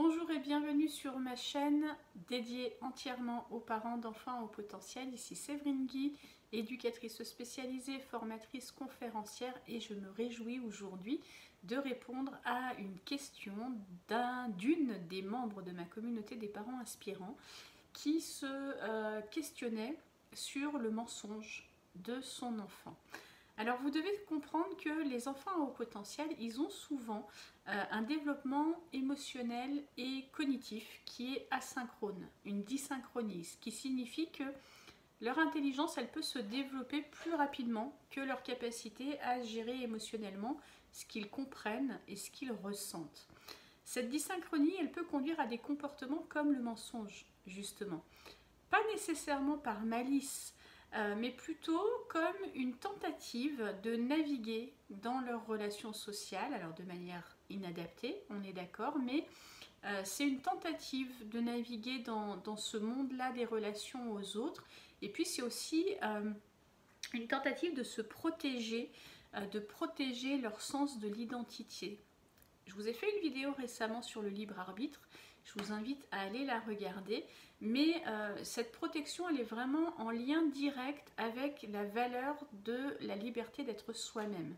Bonjour et bienvenue sur ma chaîne dédiée entièrement aux parents d'enfants au potentiel. Ici Séverine Guy, éducatrice spécialisée, formatrice, conférencière, et je me réjouis aujourd'hui de répondre à une question d'une des membres de ma communauté des parents inspirants qui se questionnait sur le mensonge de son enfant. Alors vous devez comprendre que les enfants à haut potentiel, ils ont souvent un développement émotionnel et cognitif qui est asynchrone, une dysynchronie, ce qui signifie que leur intelligence, elle peut se développer plus rapidement que leur capacité à gérer émotionnellement ce qu'ils comprennent et ce qu'ils ressentent. Cette dysynchronie, elle peut conduire à des comportements comme le mensonge, justement. Pas nécessairement par malice, mais plutôt comme une tentative de naviguer dans leurs relations sociales, alors de manière inadaptée, on est d'accord, mais c'est une tentative de naviguer dans ce monde-là des relations aux autres, et puis c'est aussi une tentative de se protéger, de protéger leur sens de l'identité. Je vous ai fait une vidéo récemment sur le libre arbitre, je vous invite à aller la regarder, mais cette protection, elle est vraiment en lien direct avec la valeur de la liberté d'être soi-même.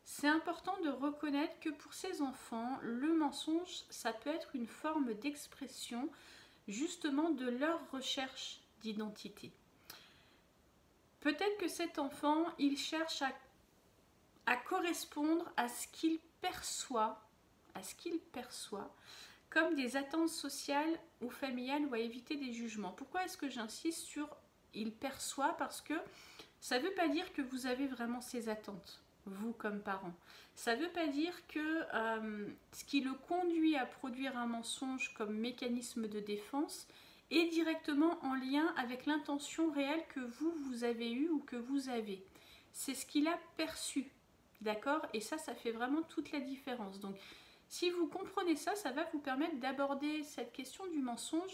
C'est important de reconnaître que pour ces enfants, le mensonge, ça peut être une forme d'expression justement de leur recherche d'identité. Peut-être que cet enfant, il cherche à correspondre à ce qu'il perçoit, comme des attentes sociales ou familiales ou à éviter des jugements. Pourquoi est-ce que j'insiste sur il perçoit? Parce que ça ne veut pas dire que vous avez vraiment ces attentes, vous comme parent. Ça ne veut pas dire que ce qui le conduit à produire un mensonge comme mécanisme de défense est directement en lien avec l'intention réelle que vous avez eue ou que vous avez. C'est ce qu'il a perçu, d'accord? Et ça fait vraiment toute la différence. Donc, si vous comprenez ça, ça va vous permettre d'aborder cette question du mensonge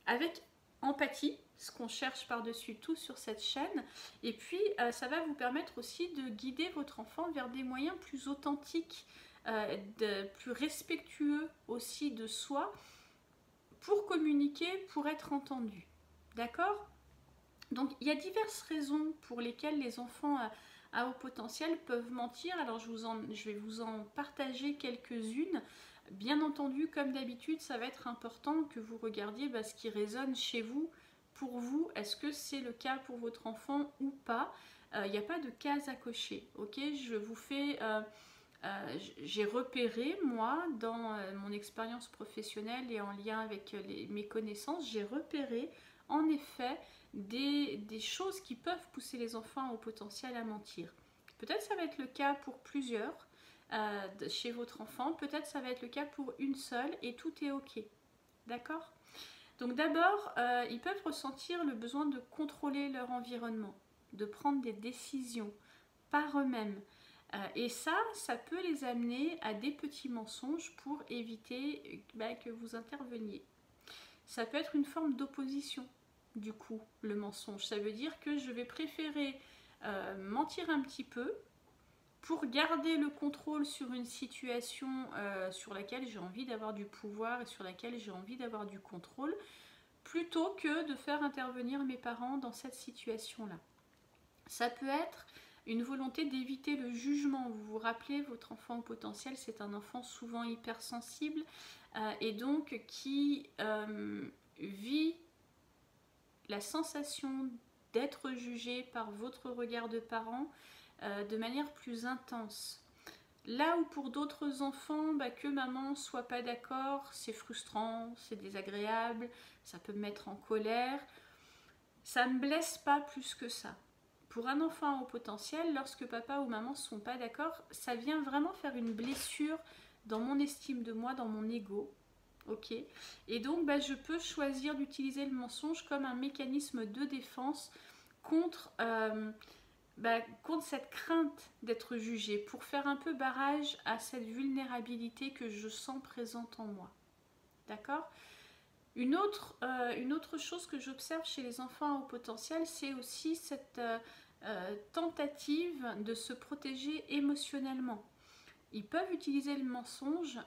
avec empathie, ce qu'on cherche par-dessus tout sur cette chaîne. Et puis, ça va vous permettre aussi de guider votre enfant vers des moyens plus authentiques, plus respectueux aussi de soi, pour communiquer, pour être entendu. D'accord? Donc, il y a diverses raisons pour lesquelles les enfants à haut potentiel peuvent mentir. Alors je vais vous en partager quelques-unes. Bien entendu, comme d'habitude, ça va être important que vous regardiez ce qui résonne chez vous, pour vous. Est-ce que c'est le cas pour votre enfant ou pas? Il n'y a pas de case à cocher. Ok, je vous fais... j'ai repéré, moi, dans mon expérience professionnelle et en lien avec mes connaissances, j'ai repéré en effet des choses qui peuvent pousser les enfants au potentiel à mentir. Peut-être ça va être le cas pour plusieurs chez votre enfant, peut-être ça va être le cas pour une seule et tout est ok. D'accord? Donc d'abord, ils peuvent ressentir le besoin de contrôler leur environnement, de prendre des décisions par eux-mêmes. Et ça peut les amener à des petits mensonges pour éviter que vous interveniez. Ça peut être une forme d'opposition, du coup, le mensonge. Ça veut dire que je vais préférer mentir un petit peu pour garder le contrôle sur une situation sur laquelle j'ai envie d'avoir du pouvoir et sur laquelle j'ai envie d'avoir du contrôle, plutôt que de faire intervenir mes parents dans cette situation-là. Ça peut être une volonté d'éviter le jugement. Vous vous rappelez, votre enfant au potentiel, c'est un enfant souvent hypersensible et donc qui vit la sensation d'être jugé par votre regard de parent de manière plus intense. Là où pour d'autres enfants, que maman soit pas d'accord, c'est frustrant, c'est désagréable, ça peut me mettre en colère, ça ne me blesse pas plus que ça. Pour un enfant au potentiel, lorsque papa ou maman ne sont pas d'accord, ça vient vraiment faire une blessure dans mon estime de moi, dans mon ego. Ok, et donc je peux choisir d'utiliser le mensonge comme un mécanisme de défense contre, contre cette crainte d'être jugée, pour faire un peu barrage à cette vulnérabilité que je sens présente en moi. D'accord? Une autre chose que j'observe chez les enfants à haut potentiel, c'est aussi cette tentative de se protéger émotionnellement. ils peuvent utiliser le mensonge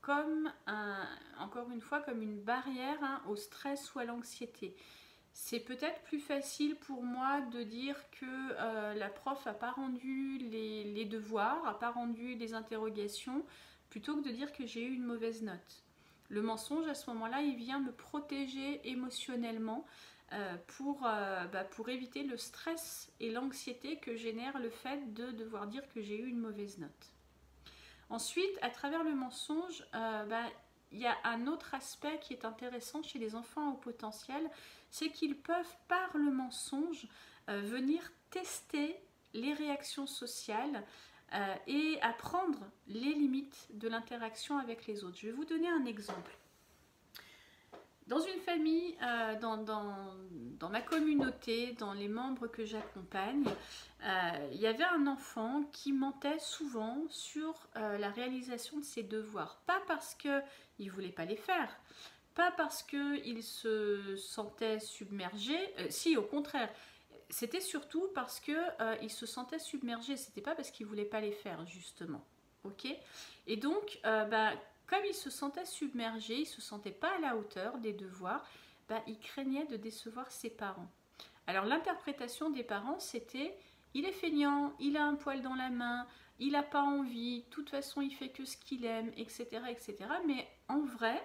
comme encore une fois, comme une barrière hein, au stress ou à l'anxiété. C'est peut-être plus facile pour moi de dire que la prof n'a pas rendu les devoirs, n'a pas rendu les interrogations, plutôt que de dire que j'ai eu une mauvaise note. Le mensonge, à ce moment-là, il vient me protéger émotionnellement pour éviter le stress et l'anxiété que génère le fait de devoir dire que j'ai eu une mauvaise note. Ensuite, à travers le mensonge, il y a un autre aspect qui est intéressant chez les enfants à haut potentiel, c'est qu'ils peuvent, par le mensonge, venir tester les réactions sociales et apprendre les limites de l'interaction avec les autres. Je vais vous donner un exemple. Dans une famille, dans ma communauté, dans les membres que j'accompagne, il y avait un enfant qui mentait souvent sur la réalisation de ses devoirs. Pas parce qu'il ne voulait pas les faire, pas parce qu'il se sentait submergé, si au contraire, c'était surtout parce qu'il se sentait submergé, c'était pas parce qu'il ne voulait pas les faire justement. Ok. Et donc, comme il se sentait submergé, il ne se sentait pas à la hauteur des devoirs, il craignait de décevoir ses parents. Alors l'interprétation des parents, c'était il est feignant, il a un poil dans la main, il n'a pas envie, de toute façon il fait que ce qu'il aime, etc., etc. Mais en vrai,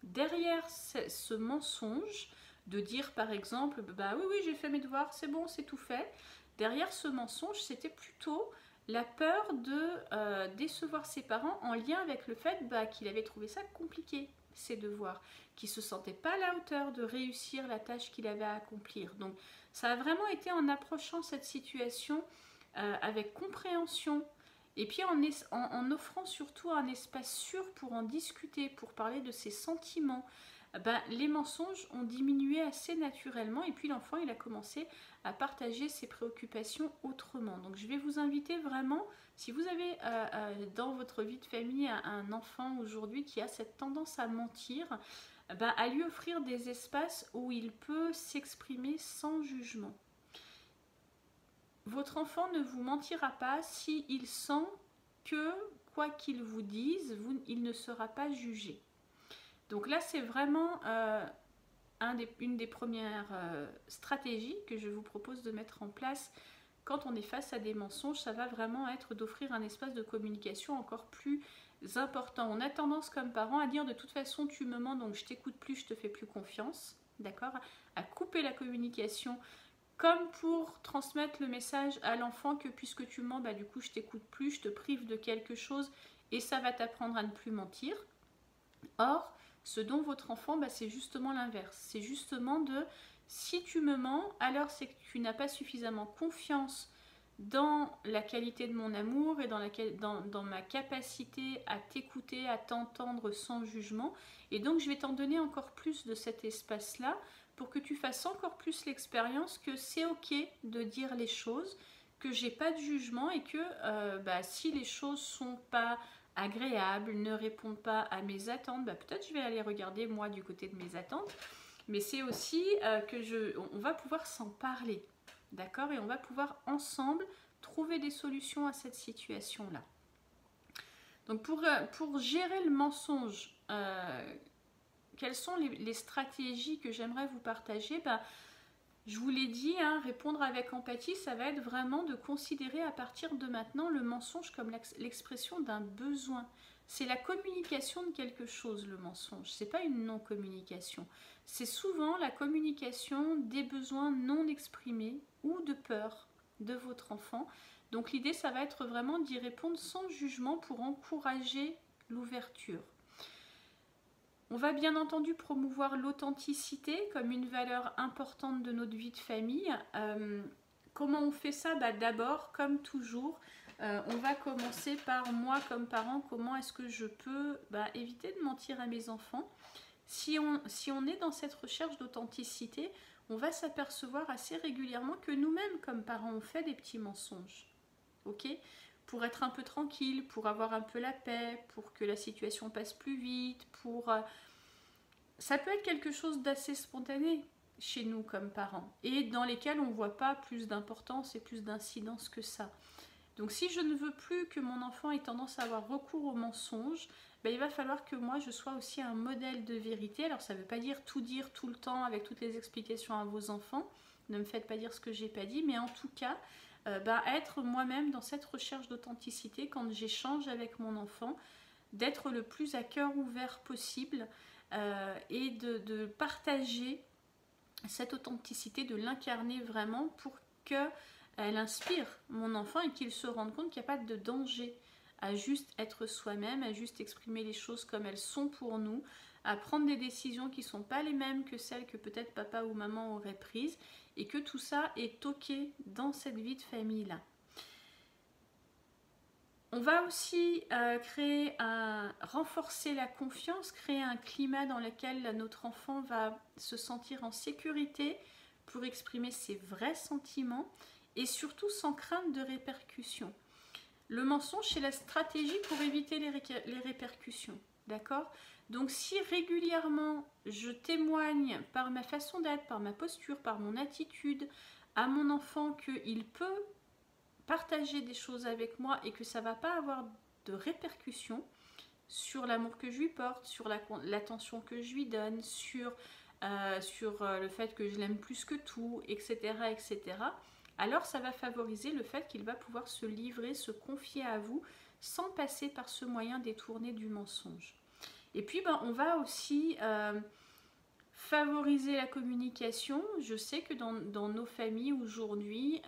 derrière ce mensonge, de dire par exemple, oui, j'ai fait mes devoirs, c'est bon, c'est tout fait. Derrière ce mensonge, c'était plutôt la peur de décevoir ses parents en lien avec le fait qu'il avait trouvé ça compliqué, ses devoirs, qu'il ne se sentait pas à la hauteur de réussir la tâche qu'il avait à accomplir. Donc ça a vraiment été en approchant cette situation avec compréhension et puis en offrant surtout un espace sûr pour en discuter, pour parler de ses sentiments. Les mensonges ont diminué assez naturellement et puis l'enfant il a commencé à partager ses préoccupations autrement. Donc je vais vous inviter vraiment, si vous avez dans votre vie de famille un enfant aujourd'hui qui a cette tendance à mentir, à lui offrir des espaces où il peut s'exprimer sans jugement. Votre enfant ne vous mentira pas s'il sent que, quoi qu'il vous dise, il ne sera pas jugé. Donc là, c'est vraiment une des premières stratégies que je vous propose de mettre en place quand on est face à des mensonges. Ça va vraiment être d'offrir un espace de communication encore plus important. On a tendance comme parents à dire de toute façon tu me mens donc je t'écoute plus, je te fais plus confiance, d'accord, à couper la communication comme pour transmettre le message à l'enfant que puisque tu mens, du coup je t'écoute plus, je te prive de quelque chose et ça va t'apprendre à ne plus mentir. Or, ce dont votre enfant, c'est justement l'inverse. C'est justement si tu me mens, alors c'est que tu n'as pas suffisamment confiance dans la qualité de mon amour et dans ma capacité à t'écouter, à t'entendre sans jugement. Et donc, je vais t'en donner encore plus de cet espace-là pour que tu fasses encore plus l'expérience que c'est ok de dire les choses, que j'ai pas de jugement et que si les choses sont pas agréables, ne répondent pas à mes attentes, peut-être je vais aller regarder moi du côté de mes attentes, mais c'est aussi on va pouvoir s'en parler, d'accord, et on va pouvoir ensemble trouver des solutions à cette situation-là. Donc pour gérer le mensonge, quelles sont les stratégies que j'aimerais vous partager? Je vous l'ai dit, répondre avec empathie, ça va être vraiment de considérer à partir de maintenant le mensonge comme l'expression d'un besoin. C'est la communication de quelque chose, le mensonge. C'est pas une non-communication. C'est souvent la communication des besoins non exprimés ou de peur de votre enfant. Donc l'idée, ça va être vraiment d'y répondre sans jugement pour encourager l'ouverture. On va bien entendu promouvoir l'authenticité comme une valeur importante de notre vie de famille. Comment on fait ça? D'abord, comme toujours, on va commencer par moi comme parent. Comment est-ce que je peux éviter de mentir à mes enfants? Si on est dans cette recherche d'authenticité, on va s'apercevoir assez régulièrement que nous-mêmes comme parents, on fait des petits mensonges. Ok ? Pour être un peu tranquille, pour avoir un peu la paix, pour que la situation passe plus vite, ça peut être quelque chose d'assez spontané chez nous comme parents et dans lesquels on ne voit pas plus d'importance et plus d'incidence que ça. Donc si je ne veux plus que mon enfant ait tendance à avoir recours au mensonge, ben, il va falloir que moi je sois aussi un modèle de vérité. Alors ça ne veut pas dire tout le temps avec toutes les explications à vos enfants, ne me faites pas dire ce que j'ai pas dit, mais en tout cas être moi-même dans cette recherche d'authenticité quand j'échange avec mon enfant, d'être le plus à cœur ouvert possible et de partager cette authenticité, de l'incarner vraiment pour qu'elle inspire mon enfant et qu'il se rende compte qu'il n'y a pas de danger à juste être soi-même, à juste exprimer les choses comme elles sont pour nous, à prendre des décisions qui ne sont pas les mêmes que celles que peut-être papa ou maman auraient prises, et que tout ça est ok dans cette vie de famille-là. On va aussi renforcer la confiance, créer un climat dans lequel notre enfant va se sentir en sécurité pour exprimer ses vrais sentiments et surtout sans crainte de répercussions. Le mensonge, c'est la stratégie pour éviter les répercussions, d'accord? Donc si régulièrement je témoigne par ma façon d'être, par ma posture, par mon attitude à mon enfant qu'il peut partager des choses avec moi et que ça ne va pas avoir de répercussions sur l'amour que je lui porte, sur l'attention que je lui donne, sur le fait que je l'aime plus que tout, etc., etc., alors ça va favoriser le fait qu'il va pouvoir se livrer, se confier à vous sans passer par ce moyen détourné du mensonge. Et puis on va aussi favoriser la communication. Je sais que dans nos familles aujourd'hui,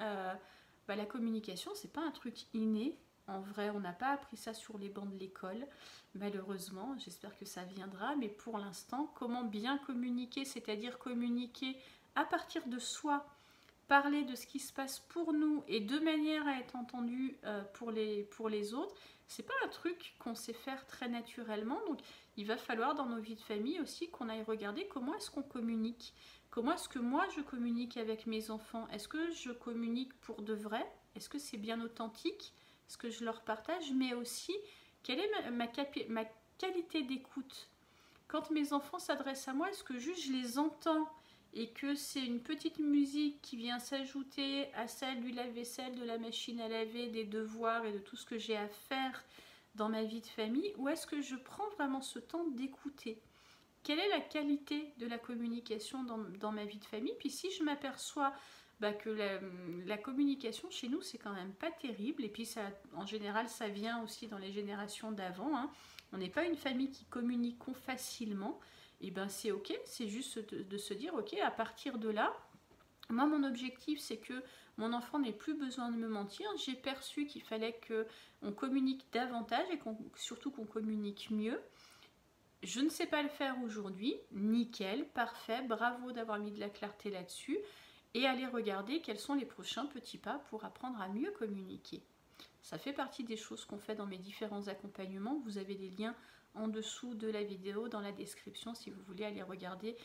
la communication, c'est pas un truc inné. En vrai, on n'a pas appris ça sur les bancs de l'école, malheureusement. J'espère que ça viendra, mais pour l'instant, comment bien communiquer, c'est-à-dire communiquer à partir de soi, parler de ce qui se passe pour nous et de manière à être entendu pour les autres, c'est pas un truc qu'on sait faire très naturellement. Donc il va falloir dans nos vies de famille aussi qu'on aille regarder comment est-ce qu'on communique. Comment est-ce que moi je communique avec mes enfants? Est-ce que je communique pour de vrai? Est-ce que c'est bien authentique? Est-ce que je leur partage? Mais aussi, quelle est ma qualité d'écoute? Quand mes enfants s'adressent à moi, est-ce que juste je les entends et que c'est une petite musique qui vient s'ajouter à celle du lave-vaisselle, de la machine à laver, des devoirs et de tout ce que j'ai à faire dans ma vie de famille? Ou est-ce que je prends vraiment ce temps d'écouter? Quelle est la qualité de la communication dans ma vie de famille? Puis si je m'aperçois que la communication chez nous, c'est quand même pas terrible, et puis ça, en général, ça vient aussi dans les générations d'avant, hein. On n'est pas une famille qui communique facilement, et c'est ok, c'est juste de se dire, ok, à partir de là, moi mon objectif c'est que mon enfant n'ait plus besoin de me mentir. J'ai perçu qu'il fallait qu'on communique davantage et surtout qu'on communique mieux. Je ne sais pas le faire aujourd'hui, nickel, parfait, bravo d'avoir mis de la clarté là-dessus, et aller regarder quels sont les prochains petits pas pour apprendre à mieux communiquer. Ça fait partie des choses qu'on fait dans mes différents accompagnements. Vous avez les liens en dessous de la vidéo, dans la description, si vous voulez aller regarder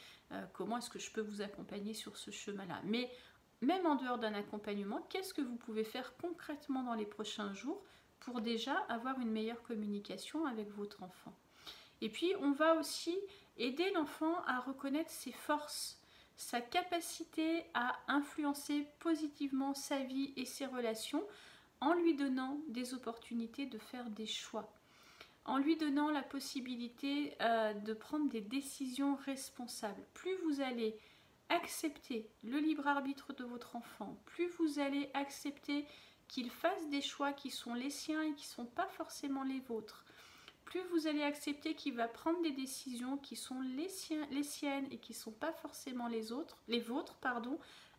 comment est-ce que je peux vous accompagner sur ce chemin-là. Mais même en dehors d'un accompagnement, qu'est-ce que vous pouvez faire concrètement dans les prochains jours pour déjà avoir une meilleure communication avec votre enfant? Et puis, on va aussi aider l'enfant à reconnaître ses forces, sa capacité à influencer positivement sa vie et ses relations en lui donnant des opportunités de faire des choix, en lui donnant la possibilité de prendre des décisions responsables. Plus vous allez accepter le libre arbitre de votre enfant, plus vous allez accepter qu'il fasse des choix qui sont les siens et qui ne sont pas forcément les vôtres, plus vous allez accepter qu'il va prendre des décisions qui sont les siennes et qui ne sont pas forcément les vôtres,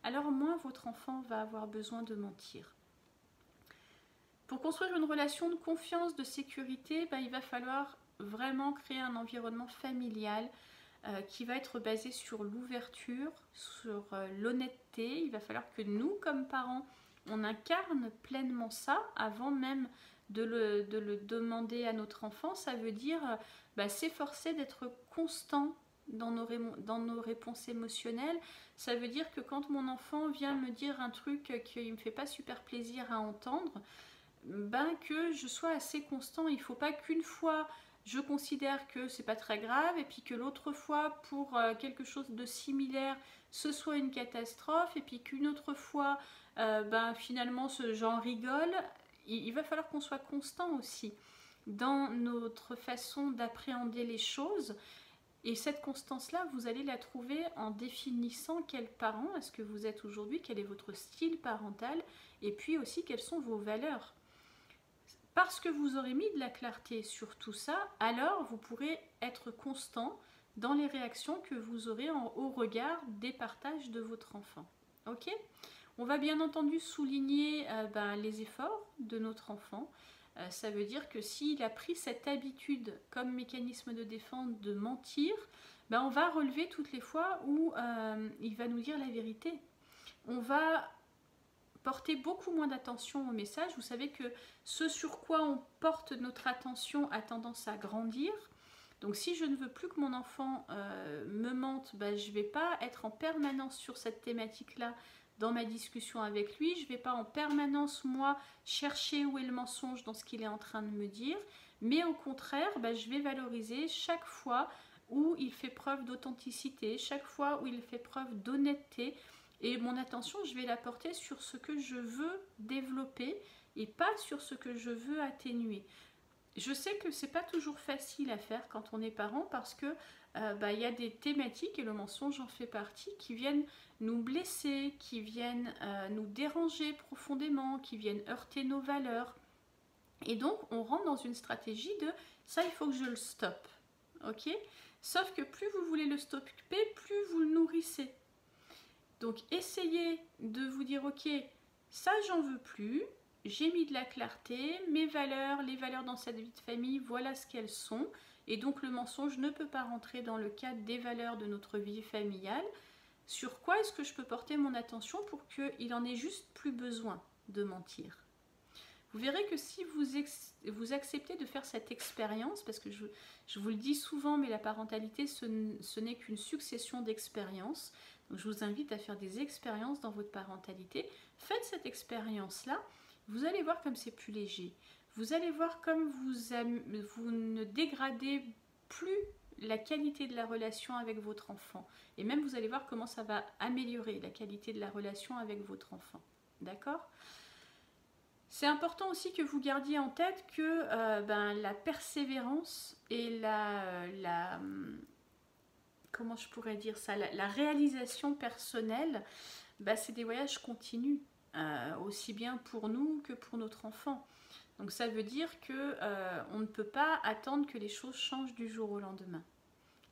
alors moins votre enfant va avoir besoin de mentir. Pour construire une relation de confiance, de sécurité, il va falloir vraiment créer un environnement familial qui va être basé sur l'ouverture, sur l'honnêteté. Il va falloir que nous, comme parents, on incarne pleinement ça avant même de le demander à notre enfant. Ça veut dire s'efforcer d'être constant dans nos réponses émotionnelles. Ça veut dire que quand mon enfant vient me dire un truc qui ne me fait pas super plaisir à entendre, que je sois assez constant. Il ne faut pas qu'une fois je considère que c'est pas très grave et puis que l'autre fois pour quelque chose de similaire ce soit une catastrophe et puis qu'une autre fois finalement j'en rigole. il va falloir qu'on soit constant aussi dans notre façon d'appréhender les choses. Et cette constance-là, vous allez la trouver en définissant quel parent est-ce que vous êtes aujourd'hui, quel est votre style parental, et puis aussi quelles sont vos valeurs. Parce que vous aurez mis de la clarté sur tout ça, alors vous pourrez être constant dans les réactions que vous aurez au regard des partages de votre enfant. Ok ? On va bien entendu souligner les efforts de notre enfant. Ça veut dire que s'il a pris cette habitude comme mécanisme de défense de mentir, on va relever toutes les fois où il va nous dire la vérité. On va porter beaucoup moins d'attention au message. Vous savez que ce sur quoi on porte notre attention a tendance à grandir. Donc si je ne veux plus que mon enfant me mente, je ne vais pas être en permanence sur cette thématique-là dans ma discussion avec lui. Je ne vais pas en permanence, moi, chercher où est le mensonge dans ce qu'il est en train de me dire. Mais au contraire, je vais valoriser chaque fois où il fait preuve d'authenticité, chaque fois où il fait preuve d'honnêteté. Et mon attention, je vais la porter sur ce que je veux développer et pas sur ce que je veux atténuer. Je sais que c'est pas toujours facile à faire quand on est parent parce que y a des thématiques, et le mensonge en fait partie, qui viennent nous blesser, qui viennent nous déranger profondément, qui viennent heurter nos valeurs. Et donc on rentre dans une stratégie de ça, il faut que je le stoppe. Ok ? Sauf que plus vous voulez le stopper, plus vous le nourrissez. Donc essayez de vous dire ok, ça j'en veux plus. J'ai mis de la clarté, mes valeurs, les valeurs dans cette vie de famille, voilà ce qu'elles sont. Et donc le mensonge ne peut pas rentrer dans le cadre des valeurs de notre vie familiale. Sur quoi est-ce que je peux porter mon attention pour qu'il en ait juste plus besoin de mentir ? Vous verrez que si vous acceptez de faire cette expérience, parce que je vous le dis souvent, mais la parentalité, ce n'est qu'une succession d'expériences. Donc je vous invite à faire des expériences dans votre parentalité. Faites cette expérience-là. Vous allez voir comme c'est plus léger. Vous allez voir comme vous ne dégradez plus la qualité de la relation avec votre enfant. Et même vous allez voir comment ça va améliorer la qualité de la relation avec votre enfant. D'accord ? C'est important aussi que vous gardiez en tête que la persévérance et comment je pourrais dire ça, la réalisation personnelle, c'est des voyages continus. Aussi bien pour nous que pour notre enfant. Donc ça veut dire que on ne peut pas attendre que les choses changent du jour au lendemain.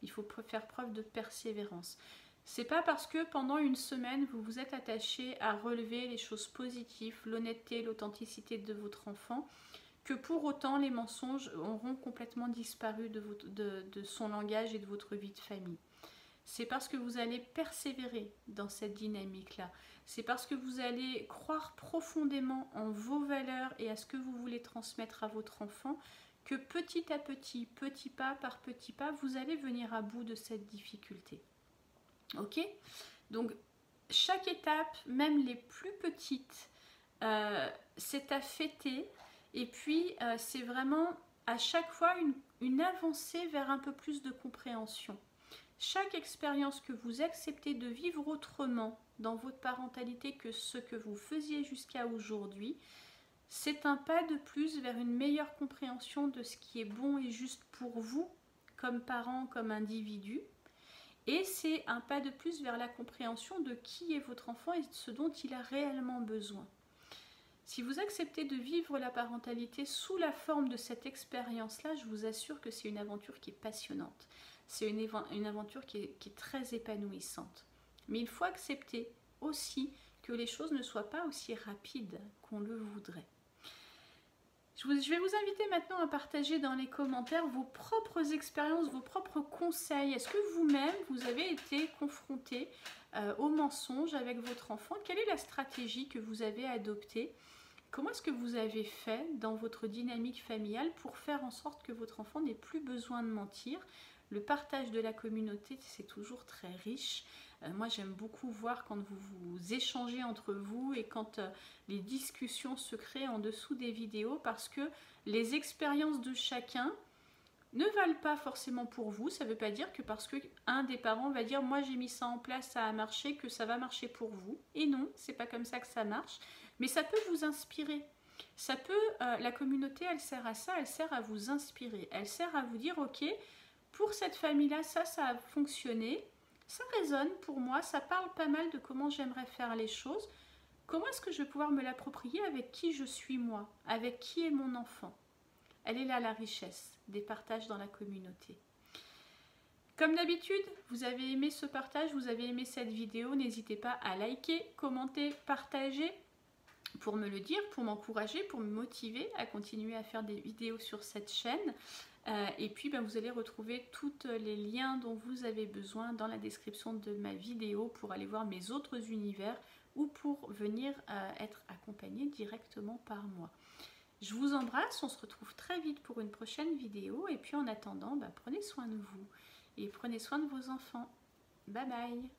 Il faut faire preuve de persévérance. C'est pas parce que pendant une semaine vous vous êtes attaché à relever les choses positives, l'honnêteté, l'authenticité de votre enfant, que pour autant les mensonges auront complètement disparu de son langage et de votre vie de famille. C'est parce que vous allez persévérer dans cette dynamique-là. C'est parce que vous allez croire profondément en vos valeurs et à ce que vous voulez transmettre à votre enfant que petit à petit, petit pas par petit pas, vous allez venir à bout de cette difficulté. Ok ? Donc, chaque étape, même les plus petites, c'est à fêter. Et puis, c'est vraiment à chaque fois une avancée vers un peu plus de compréhension. Chaque expérience que vous acceptez de vivre autrement dans votre parentalité que ce que vous faisiez jusqu'à aujourd'hui, c'est un pas de plus vers une meilleure compréhension de ce qui est bon et juste pour vous, comme parent, comme individu. Et c'est un pas de plus vers la compréhension de qui est votre enfant et de ce dont il a réellement besoin. Si vous acceptez de vivre la parentalité sous la forme de cette expérience-là, je vous assure que c'est une aventure qui est passionnante. C'est une aventure qui est très épanouissante. Mais il faut accepter aussi que les choses ne soient pas aussi rapides qu'on le voudrait. Je vais vous inviter maintenant à partager dans les commentaires vos propres expériences, vos propres conseils. Est-ce que vous-même, vous avez été confronté au mensonge avec votre enfant? Quelle est la stratégie que vous avez adoptée? Comment est-ce que vous avez fait dans votre dynamique familiale pour faire en sorte que votre enfant n'ait plus besoin de mentir? Le partage de la communauté, c'est toujours très riche. Moi, j'aime beaucoup voir quand vous échangez entre vous et quand les discussions se créent en dessous des vidéos, parce que les expériences de chacun ne valent pas forcément pour vous. Ça ne veut pas dire que parce qu'un des parents va dire « moi j'ai mis ça en place, ça a marché », que ça va marcher pour vous. Et non, c'est pas comme ça que ça marche. Mais ça peut vous inspirer. Ça peut, la communauté, elle sert à ça, elle sert à vous inspirer, elle sert à vous dire, ok, pour cette famille-là, ça a fonctionné, ça résonne pour moi, ça parle pas mal de comment j'aimerais faire les choses. Comment est-ce que je vais pouvoir me l'approprier avec qui je suis moi, avec qui est mon enfant? Elle est là la richesse des partages dans la communauté. Comme d'habitude, vous avez aimé ce partage, vous avez aimé cette vidéo, n'hésitez pas à liker, commenter, partager pour me le dire, pour m'encourager, pour me motiver à continuer à faire des vidéos sur cette chaîne. Et puis vous allez retrouver tous les liens dont vous avez besoin dans la description de ma vidéo pour aller voir mes autres univers ou pour venir être accompagné directement par moi. Je vous embrasse, on se retrouve très vite pour une prochaine vidéo et puis en attendant, prenez soin de vous et prenez soin de vos enfants. Bye bye.